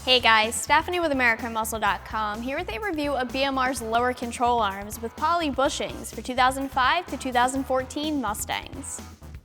Hey guys, Stephanie with AmericanMuscle.com here with a review of BMR's lower control arms with poly bushings for 2005 to 2014 Mustangs.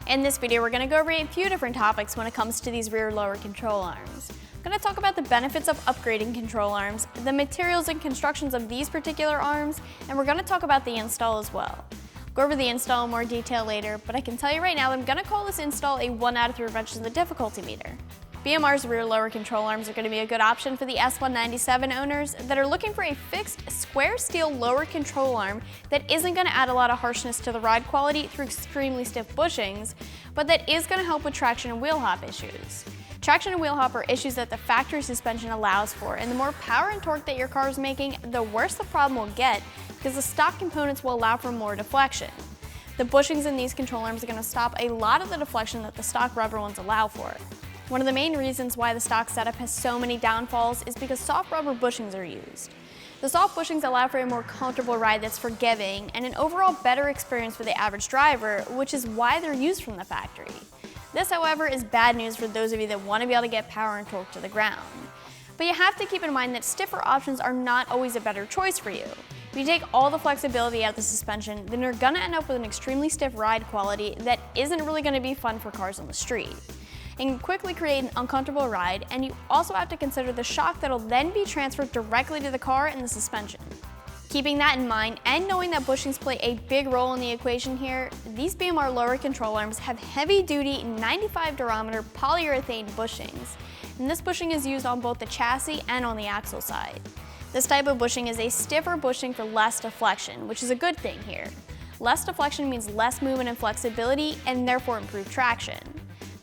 In this video, we're going to go over a few different topics when it comes to these rear lower control arms. I'm going to talk about the benefits of upgrading control arms, the materials and constructions of these particular arms, and we're going to talk about the install as well. I'll go over the install in more detail later, but I can tell you right now that I'm going to call this install a 1 out of 3 wrenches in the difficulty meter. BMR's rear lower control arms are going to be a good option for the S197 owners that are looking for a fixed square steel lower control arm that isn't going to add a lot of harshness to the ride quality through extremely stiff bushings, but that is going to help with traction and wheel hop issues. Traction and wheel hop are issues that the factory suspension allows for, and the more power and torque that your car is making, the worse the problem will get because the stock components will allow for more deflection. The bushings in these control arms are going to stop a lot of the deflection that the stock rubber ones allow for. One of the main reasons why the stock setup has so many downfalls is because soft rubber bushings are used. The soft bushings allow for a more comfortable ride that's forgiving and an overall better experience for the average driver, which is why they're used from the factory. This, however, is bad news for those of you that want to be able to get power and torque to the ground. But you have to keep in mind that stiffer options are not always a better choice for you. If you take all the flexibility out of the suspension, then you're going to end up with an extremely stiff ride quality that isn't really going to be fun for cars on the street. It can quickly create an uncomfortable ride, and you also have to consider the shock that will then be transferred directly to the car and the suspension. Keeping that in mind, and knowing that bushings play a big role in the equation here, these BMR lower control arms have heavy-duty 95 durometer polyurethane bushings, and this bushing is used on both the chassis and on the axle side. This type of bushing is a stiffer bushing for less deflection, which is a good thing here. Less deflection means less movement and flexibility, and therefore improved traction.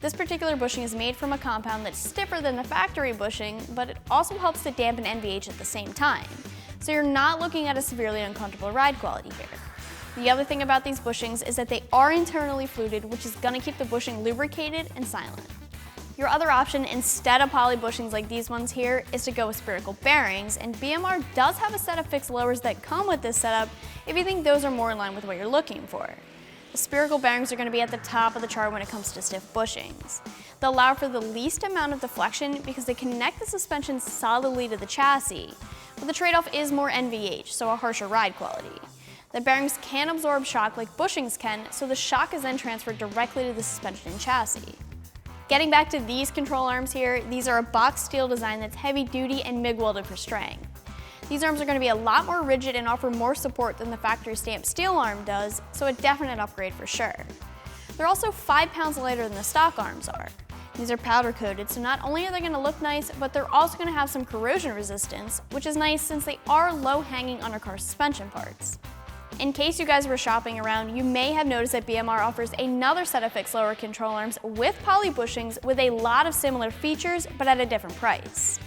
This particular bushing is made from a compound that's stiffer than the factory bushing, but it also helps to dampen NVH at the same time. So you're not looking at a severely uncomfortable ride quality here. The other thing about these bushings is that they are internally fluted, which is going to keep the bushing lubricated and silent. Your other option instead of poly bushings like these ones here is to go with spherical bearings, and BMR does have a set of fixed lowers that come with this setup if you think those are more in line with what you're looking for. The spherical bearings are going to be at the top of the chart when it comes to stiff bushings. They'll allow for the least amount of deflection because they connect the suspension solidly to the chassis, but the trade-off is more NVH, so a harsher ride quality. The bearings can absorb shock like bushings can, so the shock is then transferred directly to the suspension and chassis. Getting back to these control arms here, these are a box steel design that's heavy duty and MIG-welded for strength. These arms are going to be a lot more rigid and offer more support than the factory stamped steel arm does, so a definite upgrade for sure. They're also 5 pounds lighter than the stock arms are. These are powder coated, so not only are they going to look nice, but they're also going to have some corrosion resistance, which is nice since they are low-hanging undercar suspension parts. In case you guys were shopping around, you may have noticed that BMR offers another set of fixed lower control arms with poly bushings with a lot of similar features, but at a different price.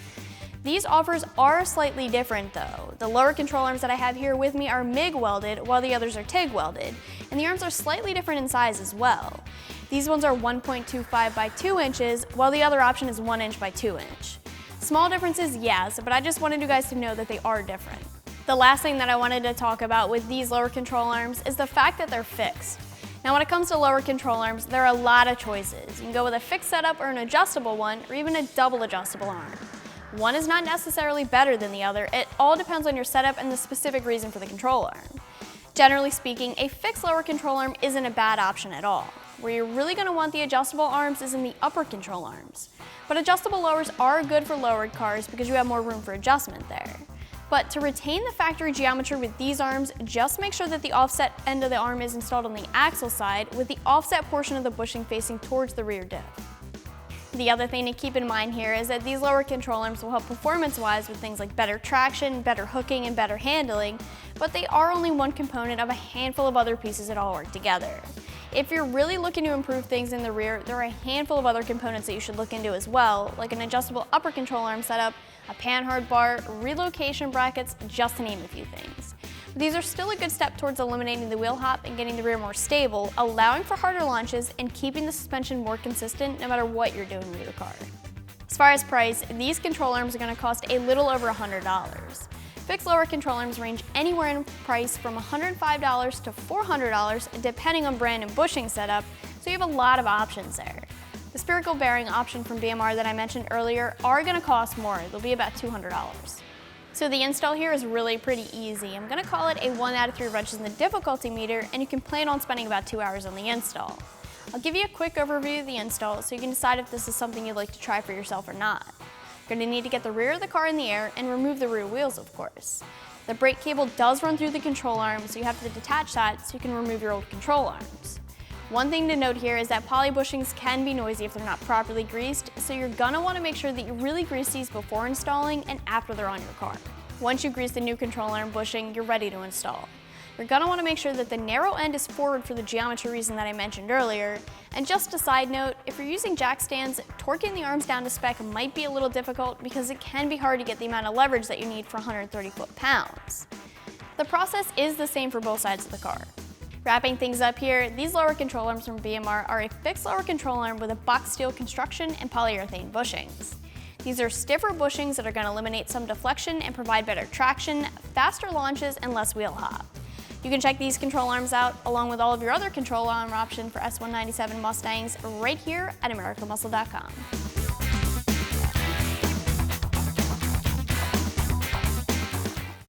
These offers are slightly different though. The lower control arms that I have here with me are MIG-welded, while the others are TIG-welded, and the arms are slightly different in size as well. These ones are 1.25 by 2 inches, while the other option is 1 inch by 2 inch. Small differences, yes, but I just wanted you guys to know that they are different. The last thing that I wanted to talk about with these lower control arms is the fact that they're fixed. Now when it comes to lower control arms, there are a lot of choices. You can go with a fixed setup or an adjustable one, or even a double adjustable arm. One is not necessarily better than the other. It all depends on your setup and the specific reason for the control arm. Generally speaking, a fixed lower control arm isn't a bad option at all. Where you're really going to want the adjustable arms is in the upper control arms. But adjustable lowers are good for lowered cars because you have more room for adjustment there. But to retain the factory geometry with these arms, just make sure that the offset end of the arm is installed on the axle side with the offset portion of the bushing facing towards the rear diff. The other thing to keep in mind here is that these lower control arms will help performance-wise with things like better traction, better hooking, and better handling, but they are only one component of a handful of other pieces that all work together. If you're really looking to improve things in the rear, there are a handful of other components that you should look into as well, like an adjustable upper control arm setup, a panhard bar, relocation brackets, just to name a few things. These are still a good step towards eliminating the wheel hop and getting the rear more stable, allowing for harder launches and keeping the suspension more consistent no matter what you're doing with your car. As far as price, these control arms are going to cost a little over $100. Fixed lower control arms range anywhere in price from $105 to $400 depending on brand and bushing setup, so you have a lot of options there. The spherical bearing option from BMR that I mentioned earlier are going to cost more. They'll be about $200. So the install here is really pretty easy. I'm going to call it a 1 out of 3 wrenches in the difficulty meter, and you can plan on spending about 2 hours on the install. I'll give you a quick overview of the install so you can decide if this is something you'd like to try for yourself or not. You're going to need to get the rear of the car in the air and remove the rear wheels, of course. The brake cable does run through the control arm, so you have to detach that so you can remove your old control arms. One thing to note here is that poly bushings can be noisy if they're not properly greased, so you're going to want to make sure that you really grease these before installing and after they're on your car. Once you grease the new control arm bushing, you're ready to install. You're going to want to make sure that the narrow end is forward for the geometry reason that I mentioned earlier. And just a side note, if you're using jack stands, torquing the arms down to spec might be a little difficult because it can be hard to get the amount of leverage that you need for 130 foot-pounds. The process is the same for both sides of the car. Wrapping things up here, these lower control arms from BMR are a fixed lower control arm with a box steel construction and polyurethane bushings. These are stiffer bushings that are going to eliminate some deflection and provide better traction, faster launches, and less wheel hop. You can check these control arms out along with all of your other control arm options for S197 Mustangs right here at AmericanMuscle.com.